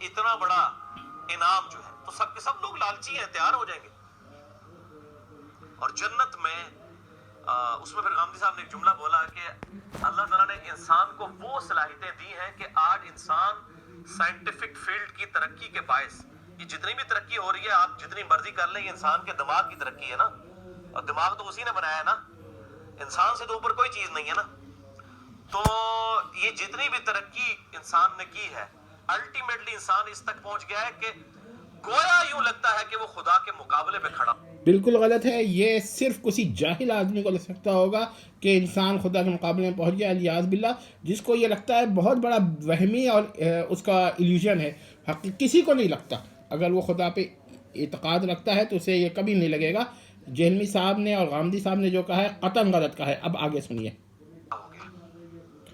اتنا بڑا انعام جو ہے تو سب کے سب لوگ لالچی ہیں، تیار ہو جائیں گے. اور جنت میں اس میں پھر غامدی صاحب نے ایک جملہ بولا کہ اللہ تعالیٰ نے انسان کو وہ صلاحیتیں دی ہیں کہ آج انسان سائنٹیفک فیلڈ کی ترقی کے باعث، یہ جتنی بھی ترقی ہو رہی ہے آپ جتنی مرضی کر لیں، یہ انسان کے دماغ کی ترقی ہے نا، اور دماغ تو اسی نے بنایا ہے نا، انسان سے تو اوپر کوئی چیز نہیں ہے نا. تو یہ جتنی بھی ترقی انسان نے کی ہے، الٹیمیٹلی انسان اس تک پہنچ گیا ہے کہ گویا یوں لگتا ہے کہ وہ خدا کے مقابلے پہ کھڑا. بالکل غلط ہے. یہ صرف کسی جاہل آدمی کو لگ سکتا ہوگا کہ انسان خدا کے مقابلے میں پہنچ گیا، الیاذ باللہ. جس کو یہ لگتا ہے بہت بڑا وہمی اور اس کا ایلیوژن ہے. کسی کو نہیں لگتا. اگر وہ خدا پہ اعتقاد رکھتا ہے تو اسے یہ کبھی نہیں لگے گا. جہلمی صاحب نے اور غامدی صاحب نے جو کہا ہے قطعاً غلط کہا ہے. اب آگے سنیے.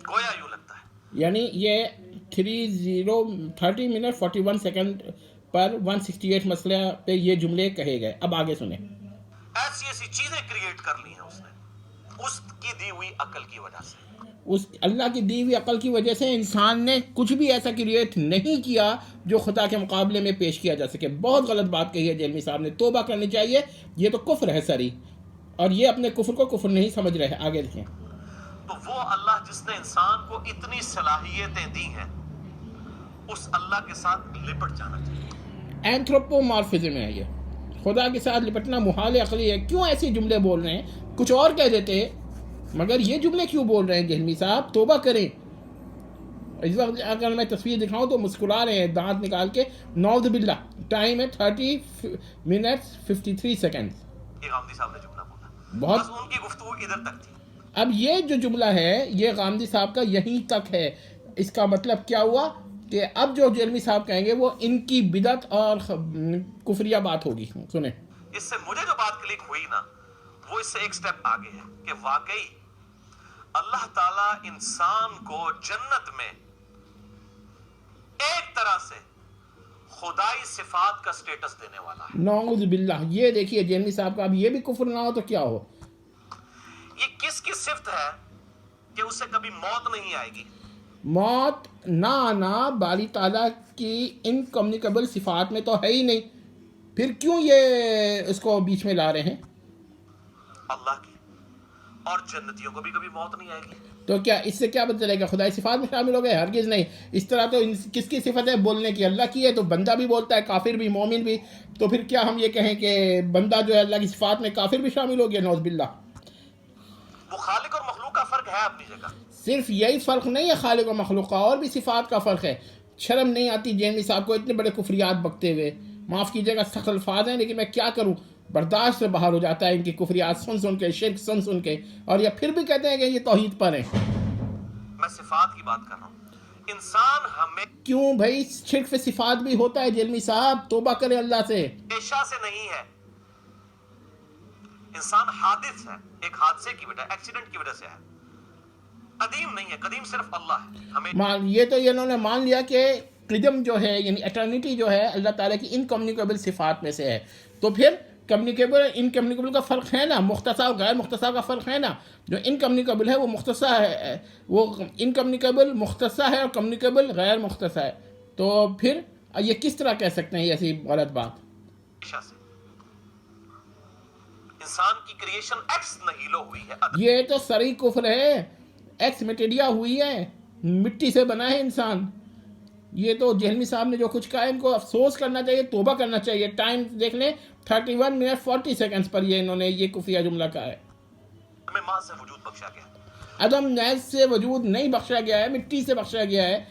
گویا یوں لگتا ہے یعنی یہ 30 منٹ 41 سیکنڈ پر 168 مسئلہ پہ یہ جملے کہے گئے. اب آگے سنیں. ایسی ایسی چیزیں کریٹ کر لی ہیں اس نے اس کی دی ہوئی عقل کی وجہ سے. اس اللہ کی دی ہوئی عقل کی وجہ سے انسان نے کچھ بھی ایسا کریٹ نہیں کیا جو خدا کے مقابلے میں پیش کیا جا سکے. بہت غلط بات کہی ہے جہلمی صاحب نے. توبہ کرنی چاہیے. یہ تو کفر ہے سری، اور یہ اپنے کفر کو کفر نہیں سمجھ رہے. آگے لکھیں. تو وہ اللہ جس نے انسان کو اتنی صلاحیتیں دی ہیں، اس اللہ کے ساتھ لپٹ جانا چاہیے. اینتھروپومارفزم ہے یہ. خدا کے ساتھ لپٹنا محال عقلی ہے. کیوں ایسے جملے بول رہے ہیں؟ کچھ اور کہہ دیتے، مگر یہ جملے کیوں بول رہے ہیں جہلمی صاحب؟ توبہ کریں. اس وقت اگر میں تصویر دکھاؤں تو مسکرا رہے ہیں دانت نکال کے. نعوذ باللہ. ٹائم ہے 30 منٹس 53 سیکنڈ. یہ غامدی صاحب نے جملہ بولا، بہت. بس ان کی گفتگو ادھر تک تھی. اب یہ جو جملہ ہے یہ غامدی صاحب کا یہیں تک ہے. اس کا مطلب کیا ہوا کہ اب جو جہلمی صاحب کہیں گے وہ ان کی بدعت اور کفریہ بات ہوگی. سنیں. اس سے مجھے جو بات کلک ہوئی نا، وہ اس سے ایک سٹیپ آگے ہے کہ واقعی اللہ تعالیٰ انسان کو جنت میں ایک طرح سے خدائی صفات کا سٹیٹس دینے والا ہے. نعوذ باللہ. یہ دیکھیے جہلمی صاحب کا اب یہ بھی کفر نہ ہو تو کیا ہو. یہ کس کی صفت ہے کہ اس سے کبھی موت نہیں آئے گی؟ موت نہ آنا باری تعالیٰ کی انکمیونیکیبل صفات میں تو ہے ہی نہیں. پھر کیوں یہ اس کو بیچ میں لا رہے ہیں؟ اللہ کی اور جنتیوں کو بھی کبھی موت نہیں آئے گی. تو کیا اس سے کیا پتہ چلے گا خدائی صفات میں شامل ہو گئے؟ ہرگز نہیں. اس طرح تو کس کی صفت ہے؟ بولنے کی. اللہ کی ہے تو بندہ بھی بولتا ہے، کافر بھی، مومن بھی. تو پھر کیا ہم یہ کہیں کہ بندہ جو ہے اللہ کی صفات میں کافر بھی شامل ہو گیا؟ نعوذ باللہ. وہ خالق اور مخلوق کا فرق ہے اپنی جگہ. صرف یہی فرق نہیں ہے خالق و مخلوق کا، اور بھی صفات کا فرق ہے. شرم نہیں آتی جہلمی صاحب کو اتنے بڑے کفریات بکتے ہوئے؟ معاف کیجیے گا سخت الفاظ ہیں لیکن میں کیا کروں، برداشت سے باہر ہو جاتا ہے ان کی کفریات سن سن کے، شرک سن سن کے. اور یہ پھر بھی کہتے ہیں کہ یہ توحید پر ہیں. میں صفات کی بات کر رہا ہوں. انسان کیوں بھائی؟ شرک پہ صفات بھی ہوتا ہے جہلمی صاحب. توبہ کرے اللہ سے. ہمیشہ سے نہیں ہے. انسان حادث ہے، ایک حادثے کی وجہ، ایکسیڈنٹ کی وجہ سے ہے. قدیم نہیں ہے. قدیم صرف اللہ ہے. یہ تو انہوں نے مان لیا کہ قدم جو ہے یعنی ایٹرنیٹی جو ہے اللہ تعالیٰ کی انکمیونیکیبل صفات میں سے ہے. تو پھر کمیونیکیبل انکمیونیکیبل کا فرق ہے نا، مختصر اور غیر مختصر کا فرق ہے نا. جو انکمیونیکیبل ہے وہ مختصر ہے، وہ انکمیونیکیبل مختصر ہے، اور کمیونیکیبل غیر مختصر ہے. تو پھر یہ کس طرح کہہ سکتے ہیں یہ ایسی غلط بات؟ ہمیشہ سے انسان کی کریشن ایکس نہیلو ہوئی ہے. یہ تو سری کفر ہے. ایکس میٹیریا ہوئی ہے، مٹی سے بنا ہے انسان. یہ تو جہلمی صاحب نے جو کچھ کہا ہے ان کو افسوس کرنا چاہیے، توبہ کرنا چاہیے. ٹائم دیکھ لیں 31 منٹ 40 سیکنڈز پر یہ انہوں نے یہ کفریہ جملہ کہا ہے. ہمیں ماں سے وجود بخشا گیا. عدم محض سے وجود نہیں بخشا گیا ہے، مٹی سے بخشا گیا ہے.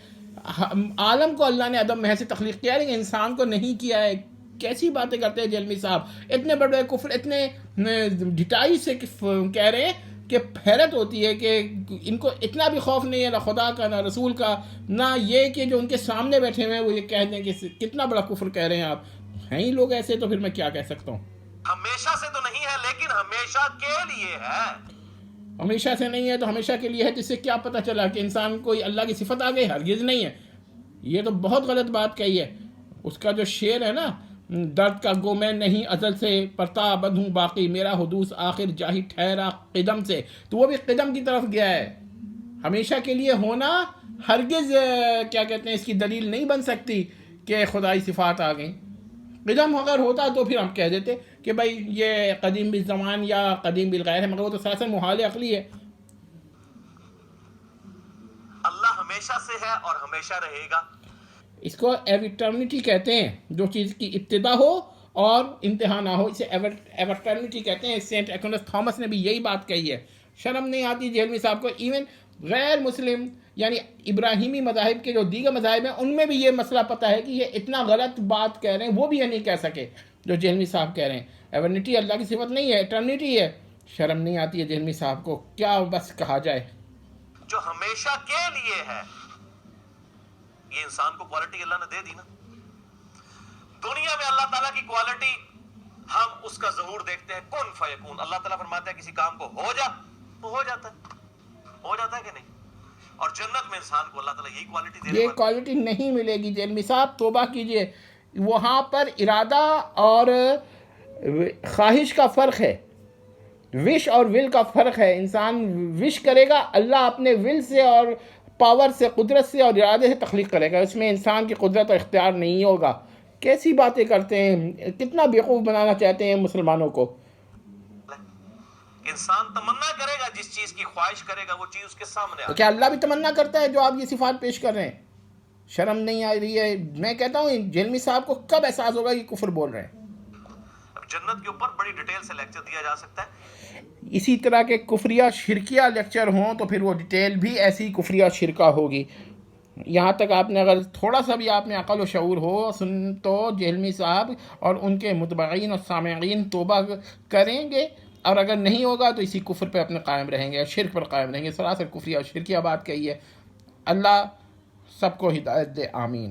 عالم کو اللہ نے عدم محض سے تخلیق کیا ہے لیکن انسان کو نہیں کیا ہے. کیسی باتیں کرتے ہیں جہلمی صاحب؟ اتنے بڑے کفر اتنے ڈٹائی سے کہہ رہے ہیں کہ حیرت ہوتی ہے کہ ان کو اتنا بھی خوف نہیں ہے نہ خدا کا نہ رسول کا، نہ یہ کہ جو ان کے سامنے بیٹھے ہوئے ہیں وہ یہ کہہ دیں کہ کتنا بڑا کفر کہہ رہے ہیں آپ. ہیں ہی لوگ ایسے. تو پھر میں کیا کہہ سکتا ہوں؟ ہمیشہ سے تو نہیں ہے لیکن ہمیشہ کے لیے ہے. ہمیشہ سے نہیں ہے تو ہمیشہ کے لیے ہے. جس سے کیا پتہ چلا کہ انسان کوئی اللہ کی صفت آ گئی؟ ہرگز نہیں ہے. یہ تو بہت غلط بات کہی ہے. اس کا جو شعر ہے نا، درد کا گو میں نہیں ازل سے، پرتا بد ہوں باقی، میرا حدوث آخر جاہی ٹھہرا قدم سے. تو وہ بھی قدم کی طرف گیا ہے. ہمیشہ کے لیے ہونا ہرگز کیا کہتے ہیں اس کی دلیل نہیں بن سکتی کہ خدائی صفات آ گئیں. قدم اگر ہوتا تو پھر ہم کہہ دیتے کہ بھائی یہ قدیم بالزمان یا قدیم بالغیر ہے، مگر وہ تو سراسر محال عقلی ہے. اللہ ہمیشہ سے ہے اور ہمیشہ رہے گا. اس کو ایورٹرنیٹی کہتے ہیں، جو چیز کی ابتدا ہو اور انتہا نہ ہو، اسے ایورٹرنیٹی کہتے ہیں. سینٹ ایکونس تھامس نے بھی یہی بات کہی ہے. شرم نہیں آتی جہلمی صاحب کو؟ ایون غیر مسلم یعنی ابراہیمی مذاہب کے جو دیگر مذاہب ہیں ان میں بھی یہ مسئلہ پتہ ہے کہ یہ اتنا غلط بات کہہ رہے ہیں، وہ بھی یہ نہیں کہہ سکے جو جہلمی صاحب کہہ رہے ہیں. ایورنیٹی اللہ کی صفت نہیں ہے، ایٹرنیٹی ہے. شرم نہیں آتی ہے جہلمی صاحب کو؟ کیا بس کہا جائے. جو ہمیشہ کے لیے ہے، یہ انسان کو کوالٹی اللہ نے دے دی نا. دنیا میں اللہ تعالیٰ کی کوالٹی ہم اس کا ظہور دیکھتے ہیں، کن فیکون. اللہ تعالیٰ فرماتا ہے کسی کام کو ہو جا تو ہو جاتا ہے کہ نہیں. اور جنت میں انسان کو اللہ تعالیٰ یہی کوالٹی دے یہ کوالٹی نہیں ملے گی. جہلمی صاحب توبہ کیجئے. وہاں پر ارادہ اور خواہش کا فرق ہے، وش اور ول کا فرق ہے. انسان وش کرے گا، اللہ اپنے ول سے اور پاور سے، قدرت سے اور ارادے سے تخلیق کرے گا. اس میں انسان کی قدرت اور اختیار نہیں ہوگا. کیسی باتیں کرتے ہیں، کتنا بیوقوف بنانا چاہتے ہیں مسلمانوں کو. انسان تمنا کرے گا، جس چیز کی خواہش کرے گا وہ چیز اس کے سامنے آ. تو کیا اللہ بھی تمنا کرتا ہے جو آپ یہ صفات پیش کر رہے ہیں؟ شرم نہیں آ رہی ہے؟ میں کہتا ہوں جہلمی صاحب کو کب احساس ہوگا کہ کفر بول رہے ہیں. اب جنت کے اوپر بڑی ڈیٹیل سے لیکچر دیا جا سکتا ہے. اسی طرح کے کفریہ شرکیہ لیکچر ہوں تو پھر وہ ڈیٹیل بھی ایسی کفریہ شرکہ ہوگی. یہاں تک آپ نے اگر تھوڑا سا بھی آپ میں عقل و شعور ہو سن تو جہلمی صاحب اور ان کے متبعین اور سامعین توبہ کریں گے، اور اگر نہیں ہوگا تو اسی کفر پہ اپنے قائم رہیں گے، شرک پر قائم رہیں گے. سراسر کفریہ اور شرکیہ بات کہی ہے. اللہ سب کو ہدایت دے، آمین.